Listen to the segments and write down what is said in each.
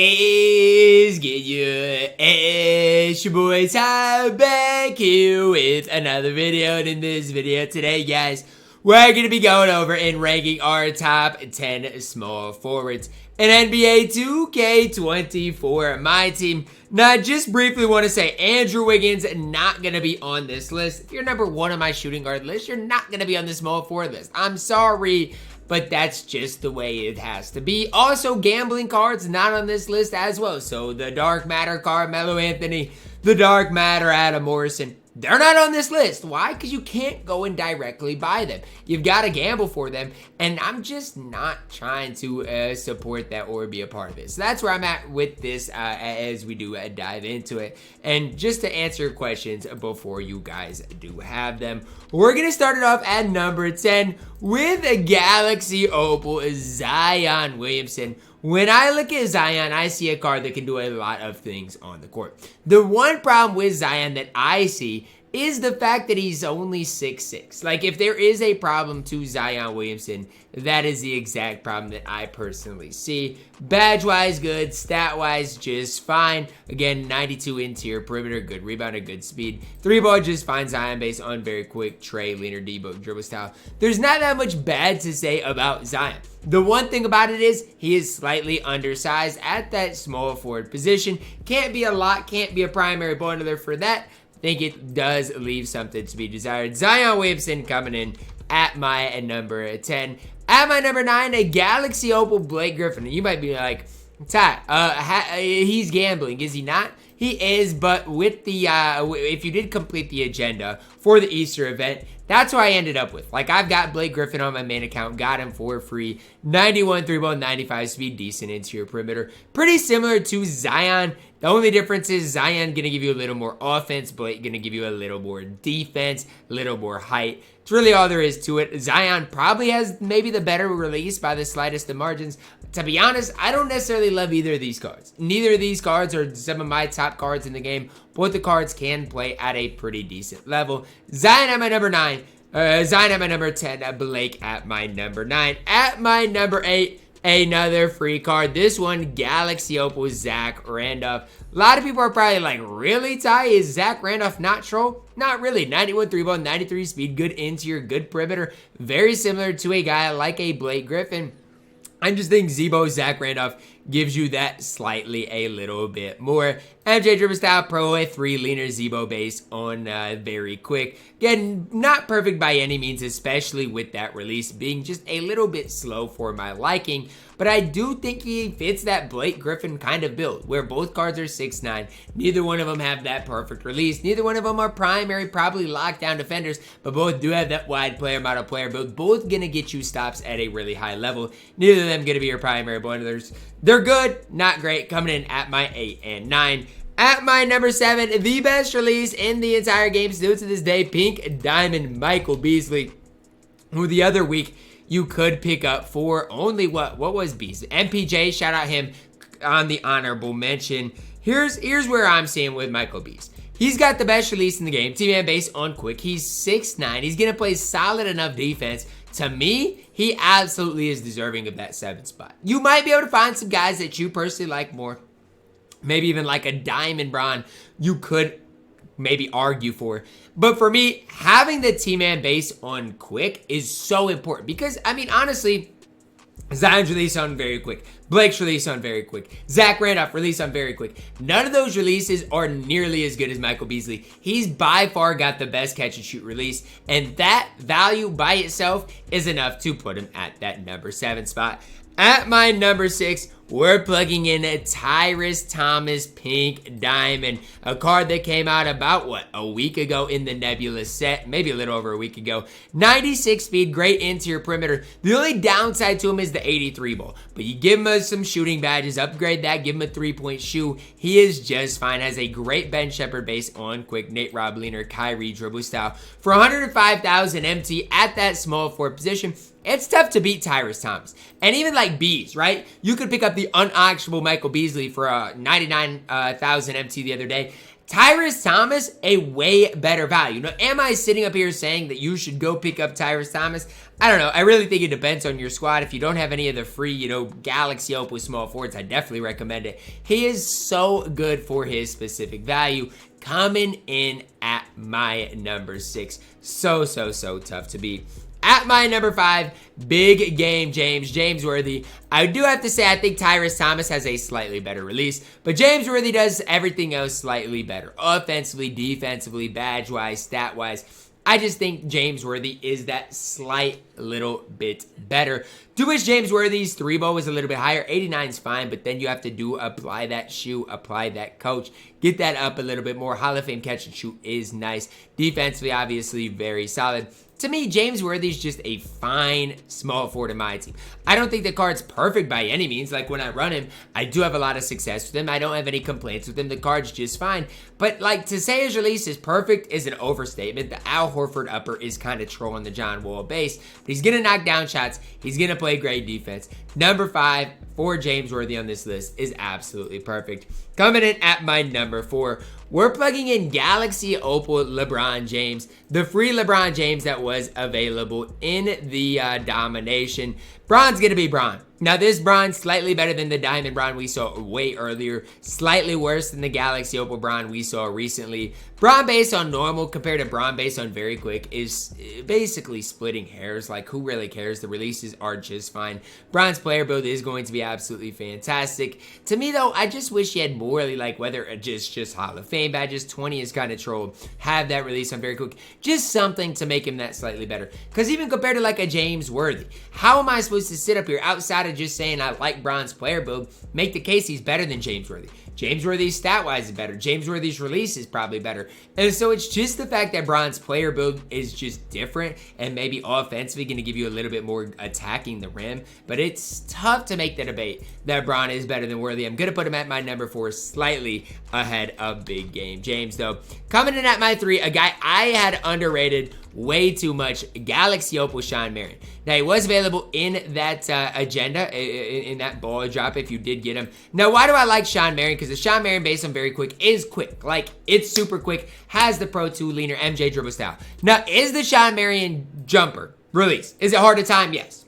is get you. It's your boy Ty back here with another video. And in this video today, guys, we're going to be going over and ranking our top 10 small forwards in NBA 2K24 MyTEAM. Now, I just briefly want to say Andrew Wiggins not going to be on this list. If you're number one on my shooting guard list, you're not going to be on the small forward list. I'm sorry, but that's just the way it has to be. Also, gambling cards not on this list as well. So the Dark Matter card, Melo Anthony, the Dark Matter, Adam Morrison, they're not on this list. Why? Because you can't go and directly buy them. You've got to gamble for them, and I'm just not trying to support that or be a part of it. So that's where I'm at with this as we do dive into it. And just to answer your questions before you guys do have them, we're going to start it off at number 10 with a Galaxy Opal Zion Williamson. When I look at Zion, I see a card that can do a lot of things on the court. The one problem with Zion that I see is the fact that he's only 6'6". Like, if there is a problem to Zion Williamson, that is the exact problem that I personally see. Badge-wise, good. Stat-wise, just fine. Again, 92 interior perimeter, good rebounder, good speed. 3-ball, just fine. Zion based on very quick, Trey, leaner, TyDeBo, dribble style. There's not that much bad to say about Zion. The one thing about it is he is slightly undersized at that small forward position. Can't be a lot, can't be a primary ball handler for that. I think it does leave something to be desired. Zion Williamson coming in at my number 10. At my number 9, a Galaxy Opal Blake Griffin. And you might be like, Ty, he's gambling, is he not? He is, but with the, if you did complete the agenda for the Easter event, that's what I ended up with. Like, I've got Blake Griffin on my main account, got him for free. 91 3-ball, 95 speed, decent interior perimeter. Pretty similar to Zion. The only difference is Zion gonna give you a little more offense, Blake gonna give you a little more defense, a little more height. It's really all there is to it. Zion probably has maybe the better release by the slightest of margins. To be honest, I don't necessarily love either of these cards. Neither of these cards are some of my top cards in the game. Both the cards can play at a pretty decent level. Zion at my number 9. Zion at my number 10. Blake at my number 9. At my number 8. Another free card. This one, Galaxy Opal Zach Randolph. A lot of people are probably like, really, Ty? Is Zach Randolph not troll? Not really. 91 3-ball, 93 speed, good interior, good perimeter. Very similar to a guy like a Blake Griffin. I just think Zach Randolph gives you that slightly a little bit more. MJ dribble style, pro a 3 leaner Zebo base on very quick. Again, not perfect by any means, especially with that release being just a little bit slow for my liking. But I do think he fits that Blake Griffin kind of build, where both cards are 6'9". Neither one of them have that perfect release. Neither one of them are primary, probably lockdown defenders, but both do have that wide player model player build. Both gonna get you stops at a really high level. Neither of them gonna be your primary bundlers. They're good, not great, coming in at my 8 and 9. At my number 7, the best release in the entire game still to this day, Pink Diamond Michael Beasley, who the other week you could pick up for only what was Beasley? MPJ, shout out him on the honorable mention. Here's where I'm seeing with Michael Beasley. He's got the best release in the game, T-Man based on quick. He's 6'9". He's going to play solid enough defense. To me, he absolutely is deserving of that 7th spot. You might be able to find some guys that you personally like more. Maybe even like a Diamond Bron you could maybe argue for. But for me, having the T-Man base on quick is so important. Because, I mean, honestly, Zion's release on very quick. Blake's release on very quick. Zach Randolph release on very quick. None of those releases are nearly as good as Michael Beasley. He's by far got the best catch and shoot release. And that value by itself is enough to put him at that number 7 spot. At my number 6, we're plugging in a Tyrus Thomas Pink Diamond, a card that came out about, a week ago in the Nebula set, maybe a little over a week ago. 96 speed, great interior perimeter. The only downside to him is the 83 ball, but you give him some shooting badges, upgrade that, give him a 3-point shoe. He is just fine, has a great Ben Shepherd base on quick, Nate Rob leaner, Kyrie dribble style. For 105,000 MT at that small forward position, it's tough to beat Tyrus Thomas. And even like Bees, right? You could pick up the unauctionable Michael Beasley for 99,000 MT the other day. Tyrus Thomas, a way better value. Now, am I sitting up here saying that you should go pick up Tyrus Thomas? I don't know. I really think it depends on your squad. If you don't have any of the free, Galaxy Opal small forwards, I definitely recommend it. He is so good for his specific value. Coming in at my number 6. So tough to beat. At my number 5, big game James Worthy. I do have to say I think Tyrus Thomas has a slightly better release, but James Worthy does everything else slightly better. Offensively, defensively, badge-wise, stat-wise. I just think James Worthy is that slight little bit better. Do wish James Worthy's 3-ball was a little bit higher. 89 is fine, but then you have to apply that shoe, apply that coach. Get that up a little bit more. Hall of Fame catch and shoot is nice. Defensively, obviously, very solid. To me, James Worthy is just a fine small forward in my team. I don't think the card's perfect by any means. Like, when I run him, I do have a lot of success with him. I don't have any complaints with him. The card's just fine. But, like, to say his release is perfect is an overstatement. The Al Horford upper is kind of trolling the John Wall base. But he's going to knock down shots. He's going to play great defense. Number 5 for James Worthy on this list is absolutely perfect. Coming in at my number 4, we're plugging in Galaxy Opal LeBron James, the free LeBron James that was available in the Domination. Bron's going to be Bron. Now, this Bron slightly better than the Diamond Bron we saw way earlier. Slightly worse than the Galaxy Opal Bron we saw recently. Bron based on normal compared to Bron based on very quick is basically splitting hairs. Like, who really cares? The releases are just fine. Bron's player build is going to be absolutely fantastic. To me, though, I just wish he had more, like, whether just Hall of Fame badges. 20 is kind of trolled. Have that release on very quick. Just something to make him that slightly better. Because even compared to, like, a James Worthy, how am I supposed to sit up here outside of just saying I like Bron's player build, make the case he's better than James Worthy? James Worthy's stat-wise is better. James Worthy's release is probably better. And so it's just the fact that Bron's player build is just different and maybe offensively going to give you a little bit more attacking the rim. But it's tough to make the debate that Bron is better than Worthy. I'm going to put him at my number 4, slightly ahead of Big Game James, though. Coming in at my 3, a guy I had underrated way too much, Galaxy Opal Shawn Marion. Now, he was available in that agenda, in that ball drop if you did get him. Now, why do I like Shawn Marion? Because the Shawn Marion based on very quick is quick. Like, it's super quick, has the Pro 2 leaner MJ dribble style. Now, is the Shawn Marion jumper release? Is it hard to time? Yes.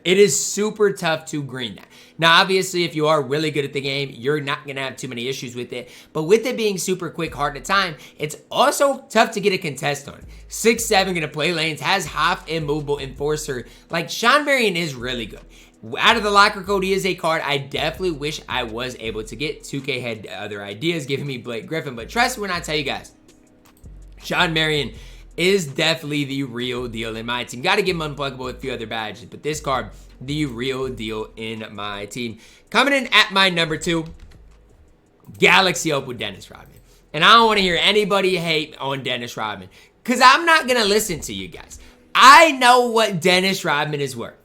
It is super tough to green that. Now, obviously, if you are really good at the game, you're not going to have too many issues with it. But with it being super quick, hard to time, it's also tough to get a contest on. 6'7", going to play lanes, has half immovable enforcer. Like, Shawn Marion is really good. Out of the locker code, he is a card I definitely wish I was able to get. 2K had other ideas, giving me Blake Griffin. But trust me when I tell you guys, Shawn Marion is definitely the real deal in my team. Got to give him unpluggable with a few other badges, but this card, the real deal in my team. Coming in at my number 2, Galaxy Opal Dennis Rodman. And I don't want to hear anybody hate on Dennis Rodman, because I'm not going to listen to you guys. I know what Dennis Rodman is worth.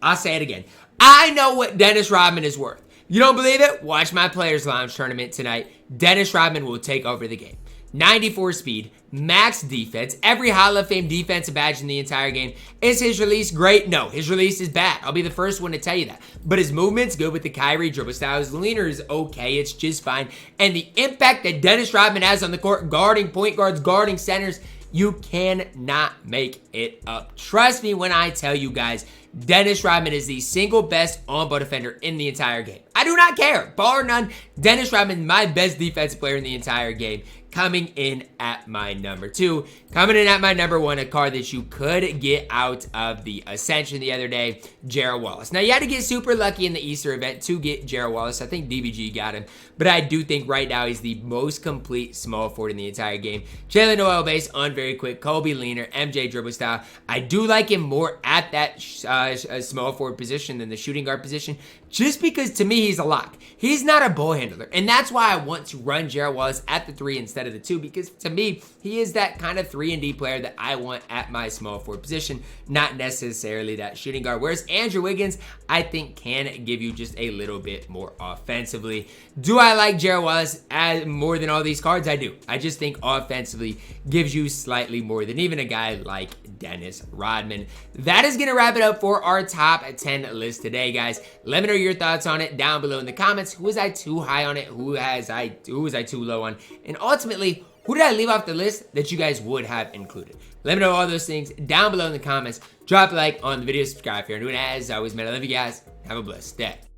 I'll say it again. I know what Dennis Rodman is worth. You don't believe it? Watch my Players Lounge tournament tonight. Dennis Rodman will take over the game. 94 speed, max defense, every Hall of Fame defensive badge in the entire game. Is his release great? No, his release is bad. I'll be the first one to tell you that. But his movement's good with the Kyrie dribble style. His leaner is okay. It's just fine. And the impact that Dennis Rodman has on the court, guarding point guards, guarding centers, you cannot make it up. Trust me when I tell you guys, Dennis Rodman is the single best on-ball defender in the entire game. I do not care. Bar none, Dennis Rodman, my best defensive player in the entire game. Coming in at my number 2. Coming in at my number 1, a card that you could get out of the Ascension the other day, Gerald Wallace. Now, you had to get super lucky in the Easter event to get Gerald Wallace. I think DBG got him, but I do think right now he's the most complete small forward in the entire game. Jalen Noel base on very quick, Kobe leaner, MJ dribble style. I do like him more at that small forward position than the shooting guard position, just because to me he's a lock. He's not a ball handler, and that's why I want to run Gerald Wallace at the 3 instead instead of the 2, because to me, he is that kind of 3-and-D player that I want at my small forward position, not necessarily that shooting guard. Whereas Andrew Wiggins, I think can give you just a little bit more offensively. Do I like Gerald Wallace more than all these cards? I do. I just think offensively gives you slightly more than even a guy like Dennis Rodman. That is going to wrap it up for our top 10 list today, guys. Let me know your thoughts on it down below in the comments. Who was I too high on it? Who was I too low on? And ultimately, who did I leave off the list that you guys would have included? Let me know all those things down below in the comments. Drop a like on the video, subscribe if you're new, and as always, man, I love you guys. Have a blessed day.